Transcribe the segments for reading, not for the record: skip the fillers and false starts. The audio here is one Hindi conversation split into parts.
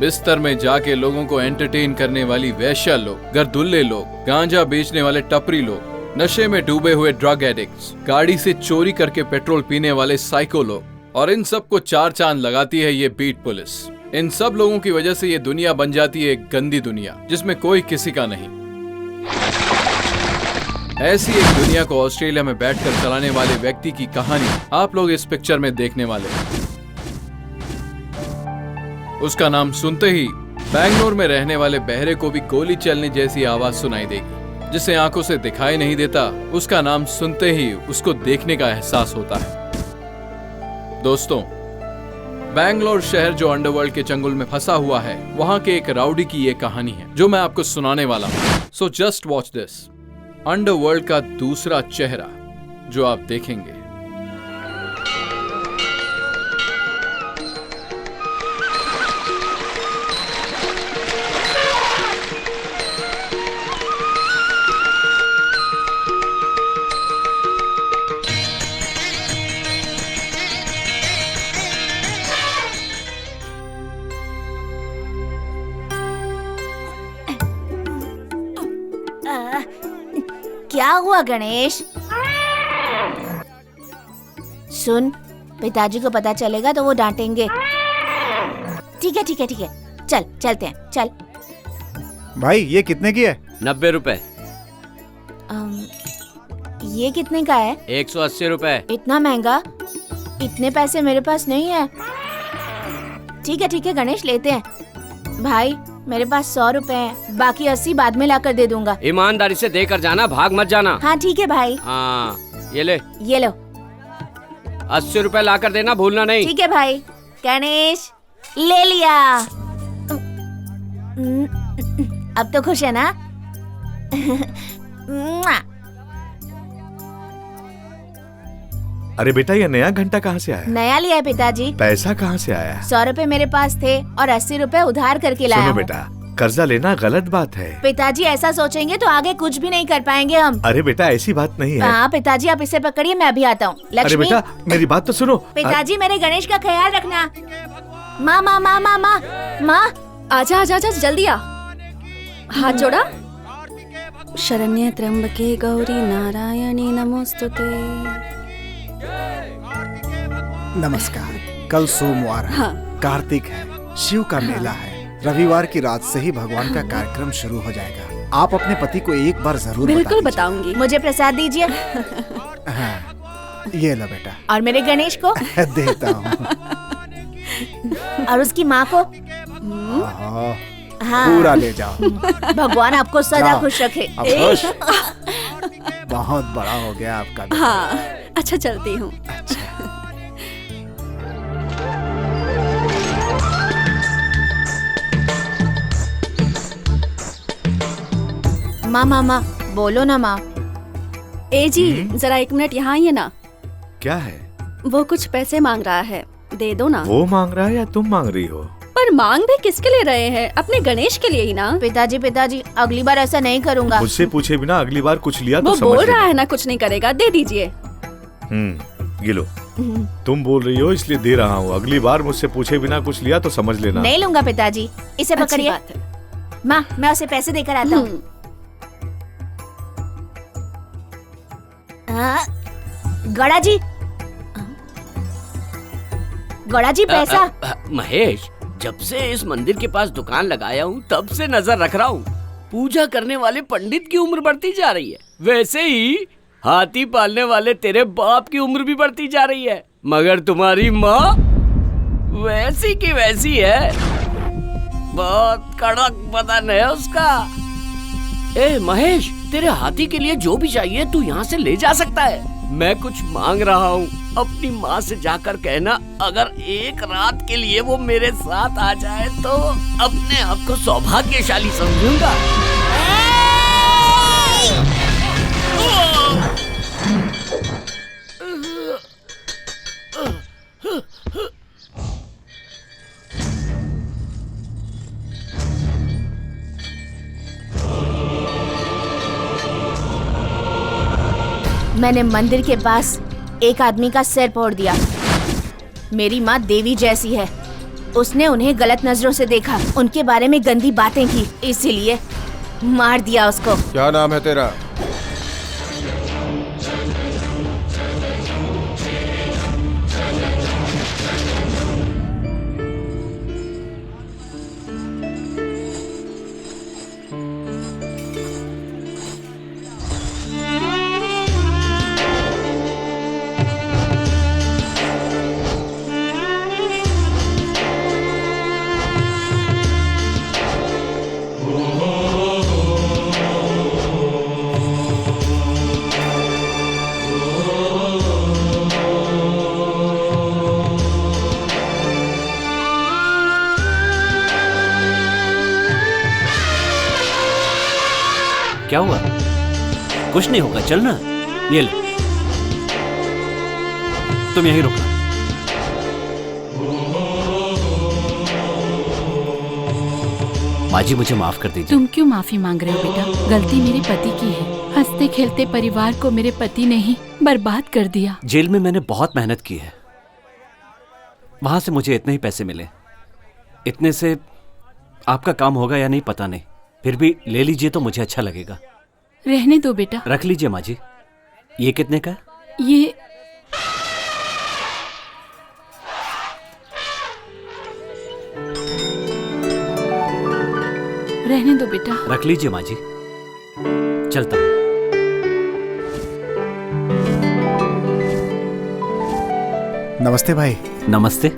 बिस्तर में जाके लोगों को एंटरटेन करने वाली वैश्या लोग, गर्दुल्ले लोग, गांजा बेचने वाले टपरी लोग, नशे में डूबे हुए ड्रग एडिक्ट्स, गाड़ी से चोरी करके पेट्रोल पीने वाले साइको लोग, और इन सबको चार चांद लगाती है ये बीट पुलिस। इन सब लोगों की वजह से ये दुनिया बन जाती है एक गंदी दुनिया जिसमें कोई किसी का नहीं। ऐसी एक दुनिया को ऑस्ट्रेलिया में बैठकर चलाने वाले व्यक्ति की कहानी आप लोग इस पिक्चर में देखने वाले हैं। उसका नाम सुनते ही बैंगलोर में रहने वाले बहरे को भी गोली चलने जैसी आवाज सुनाई देगी, जिसे आंखों से दिखाई नहीं देता। उसका नाम सुनते ही उसको देखने का एहसास होता है। दोस्तों, बैंगलोर शहर जो अंडरवर्ल्ड के चंगुल में फंसा हुआ है, वहां के एक राउडी की ये कहानी है जो मैं आपको सुनाने वाला हूं। So just watch this, underworld का दूसरा चेहरा जो आप देखेंगे। क्या हुआ गणेश? सुन, पिताजी को पता चलेगा तो वो डांटेंगे। ठीक है ठीक है ठीक है, चल चलते हैं, चल। भाई ये कितने की है? 90 रुपए। ये कितने का है? 180 रुपए। इतना महंगा? इतने पैसे मेरे पास नहीं है। ठीक है गणेश, लेते हैं। भाई मेरे पास 100 रुपए हैं, बाकी 80 बाद में लाकर दे दूंगा। ईमानदारी से देकर जाना, भाग मत जाना। हाँ ठीक है भाई। हाँ ये ले। ये लो। 80 रुपए लाकर देना, भूलना नहीं। ठीक है भाई। गणेश ले लिया। अब तो खुश है ना? अरे बेटा, ये नया घंटा कहाँ से आया? नया लिया है पिताजी। पैसा कहाँ से आया? 100 रुपए मेरे पास थे और 80 रुपए उधार करके लाया सुनो हूँ। बेटा, कर्जा लेना गलत बात है। पिताजी ऐसा सोचेंगे तो आगे कुछ भी नहीं कर पाएंगे हम। अरे बेटा, ऐसी बात नहीं है। हाँ पिताजी, आप इसे पकड़िए, मैं अभी आता हूँ। अरे लक्ष्मी, बेटा मेरी बात तो सुनो। पिताजी मेरे गणेश का ख्याल रखना। माँ माँ माँ माँ माँ माँ, आजा आजा आजा, जल्दी आ। हाथ जोड़ा। शरण्य त्र्यंबके गौरी नारायणी नमोस्तुते। नमस्कार। कल सोमवार है, कार्तिक है, शिव का मेला है। रविवार की रात से ही भगवान का कार्यक्रम शुरू हो जाएगा। आप अपने पति को एक बार जरूर बिल्कुल बताऊंगी। मुझे प्रसाद दीजिए। हाँ, ये लो बेटा। और मेरे गणेश को देता हूँ। और उसकी माँ को। हाँ, पूरा ले जाओ। भगवान आपको सदा खुश रखे। खुश। बहुत बड़ा हो गया आपका बेटा। हाँ, अच्छा चलती हूँ। अच्छा। माँ बोलो ना माँ। ए जी, जरा 1 मिनट यहाँ आइए ना। क्या है? वो कुछ पैसे मांग रहा है, दे दो ना। वो मांग रहा है या तुम मांग रही हो? पर मांग भी किसके लिए रहे हैं? अपने गणेश के लिए ही ना। पिताजी अगली बार ऐसा नहीं करूँगा। मुझसे पूछे बिना अगली बार कुछ लिया तो वो समझ बोल लेना। रहा है ना कुछ नहीं करेगा, दे दीजिए। ये लो। तुम बोल रही हो इसलिए दे रहा हूँ। अगली बार मुझसे पूछे बिना कुछ लिया तो समझ लेना। नहीं लूंगा पिताजी, इसे पकड़िए। माँ, मैं उसे पैसे देकर आता हूँ। गौड़ा जी पैसा। महेश, जब से इस मंदिर के पास दुकान लगाया हूँ तब से नजर रख रहा हूँ। पूजा करने वाले पंडित की उम्र बढ़ती जा रही है, वैसे ही हाथी पालने वाले तेरे बाप की उम्र भी बढ़ती जा रही है, मगर तुम्हारी माँ वैसी की वैसी है। बहुत कड़क बदन है उसका। ए महेश, तेरे हाथी के लिए जो भी चाहिए तू यहाँ से ले जा सकता है। मैं कुछ मांग रहा हूँ, अपनी माँ से जाकर कहना अगर एक रात के लिए वो मेरे साथ आ जाए तो अपने आप को सौभाग्यशाली समझूंगा। मैंने मंदिर के पास एक आदमी का सिर फोड़ दिया। मेरी माँ देवी जैसी है, उसने उन्हें गलत नजरों से देखा, उनके बारे में गंदी बातें की, इसीलिए मार दिया उसको। क्या नाम है तेरा? क्या हुआ? कुछ नहीं होगा, चल ना। ये ले, तुम यहीं रुकना। माँ जी, मुझे माफ कर दीजिए। तुम क्यों माफी मांग रहे हो बेटा? गलती मेरे पति की है। हंसते खेलते परिवार को मेरे पति ने ही बर्बाद कर दिया। जेल में मैंने बहुत मेहनत की है, वहां से मुझे इतने ही पैसे मिले। इतने से आपका काम होगा या नहीं पता नहीं, फिर भी ले लीजिए तो मुझे अच्छा लगेगा। रहने दो बेटा। रख लीजिए माँ जी। ये कितने का है? ये रहने दो बेटा। रख लीजिए माँ जी, चलता हूँ। नमस्ते भाई। नमस्ते।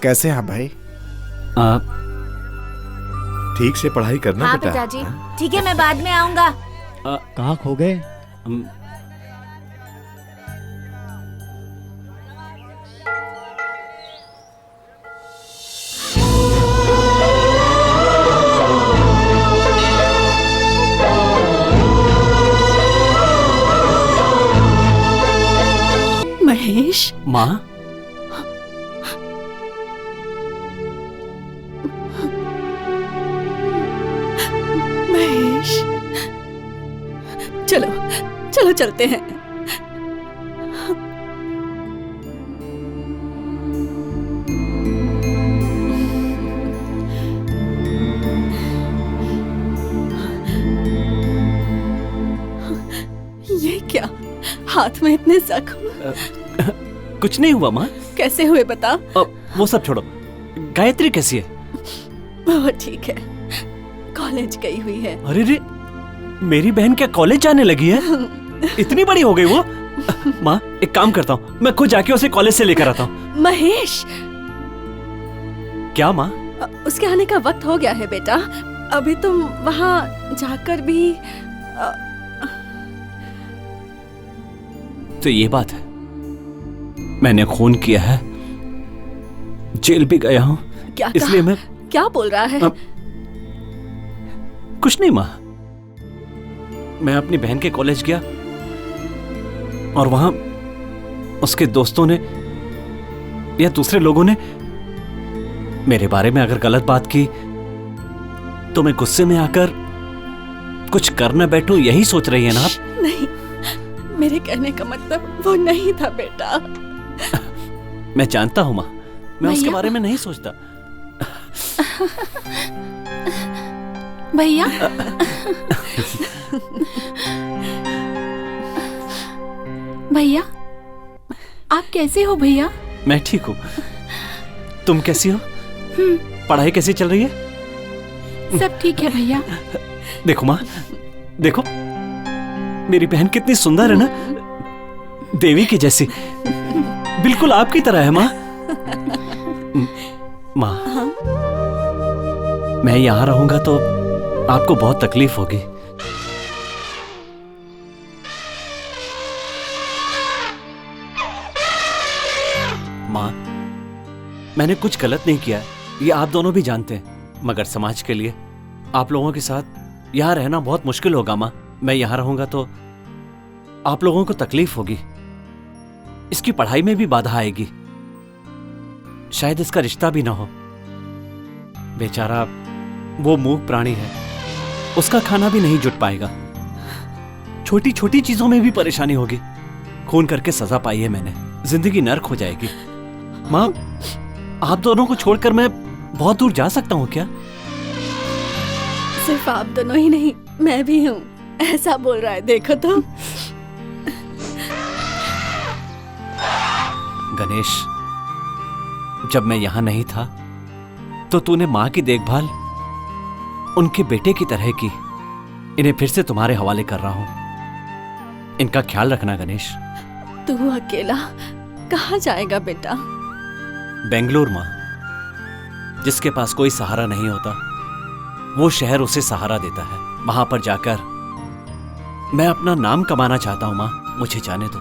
कैसे हैं आप भाई? ठीक से पढ़ाई करना हाँ बेटा। पिताजी, ठीक है, मैं बाद में आऊंगा। कहाँ खो गए? महेश। माँ, महेश, चलो चलो चलते हैं। ये क्या, हाथ में इतने जख्म? कुछ नहीं हुआ माँ। कैसे हुए बता? वो सब छोड़ो, गायत्री कैसी है? वो ठीक है, कॉलेज गई हुई है। अरे रे, मेरी बहन क्या कॉलेज जाने लगी है? इतनी बड़ी हो गई वो? माँ, एक काम करता हूँ, मैं खुद जाके उसे कॉलेज से लेकर आता हूँ। महेश, क्या माँ? उसके आने का वक्त हो गया है बेटा। अभी तुम वहाँ जाकर भी तो ये बात है, मैंने खून किया है, जेल भी गया हूँ, क्या इसलिए मैं क्या बोल रहा है? कुछ नहीं माँ, मैं अपनी बहन के कॉलेज गया और वहां उसके दोस्तों ने या दूसरे लोगों ने मेरे बारे में अगर गलत बात की तो मैं गुस्से में आकर कुछ कर न बैठूं, यही सोच रही है ना आप? नहीं, मेरे कहने का मतलब वो नहीं था बेटा। मैं जानता हूं माँ, मैं उसके बारे में नहीं सोचता। भैया। भैया, आप कैसे हो भैया? मैं ठीक हूँ, तुम कैसी हो? पढ़ाई कैसी चल रही है? सब ठीक है भैया। देखो माँ, देखो मेरी बहन कितनी सुंदर है ना, देवी की जैसी, बिल्कुल आपकी तरह है माँ। माँ, मैं यहाँ रहूंगा तो आपको बहुत तकलीफ होगी। माँ, मैंने कुछ गलत नहीं किया, ये आप दोनों भी जानते हैं, मगर समाज के लिए आप लोगों के साथ यहाँ रहना बहुत मुश्किल होगा माँ। मैं यहाँ रहूंगा तो आप लोगों को तकलीफ होगी, इसकी पढ़ाई में भी बाधा आएगी, शायद इसका रिश्ता भी ना हो। बेचारा वो मूक प्राणी है, उसका खाना भी नहीं जुट पाएगा, छोटी छोटी चीजों में भी परेशानी होगी। खून करके सजा पाई है मैंने, जिंदगी नर्क हो जाएगी। माँ, आप दोनों को छोड़कर मैं बहुत दूर जा सकता हूँ क्या? सिर्फ आप दोनों ही नहीं, मैं भी हूँ। ऐसा बोल रहा है, देखो तो। गणेश, जब मैं यहाँ नहीं था तो तूने माँ की देखभाल उनके बेटे की तरह की। इन्हें फिर से तुम्हारे हवाले कर रहा हूँ। इनका ख्याल रखना गणेश। तू अकेला कहाँ जाएगा बेटा? बेंगलोर माँ। जिसके पास कोई सहारा नहीं होता वो शहर उसे सहारा देता है। वहां पर जाकर मैं अपना नाम कमाना चाहता हूँ माँ, मुझे जाने दो।